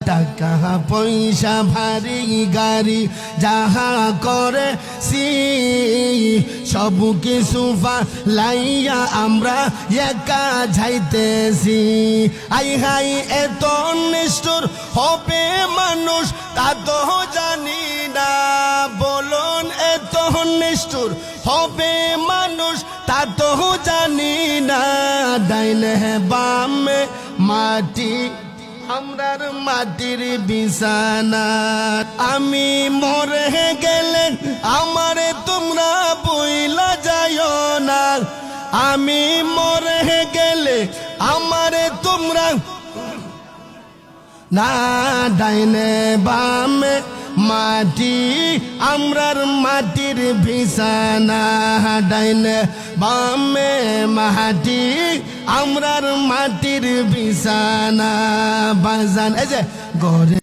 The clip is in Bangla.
টাকা পয়সা ভারী গাড়ি যাহা করে সব কিছু লাইয়া আমরা একা যাইতেছি। আই হাই এত নিষ্ঠুর হবে মানুষ তা তো জানি না, বলুন এত নিষ্ঠুর হবে মানুষ তা তো জানি না। ডাইনে বামে মাটি আমরার মাটির বিছানা, আমি মরে গেলে আমারে তোমরা বইলা যাইও না, আমি মরে গেলে আমারে তোমরা না। ডাইনে বামে মাটি আমরার মাটির বিছানা, ডাইনে বামে মাটি আমরার মাটির বিছানা। বাজান এই যে ঘরে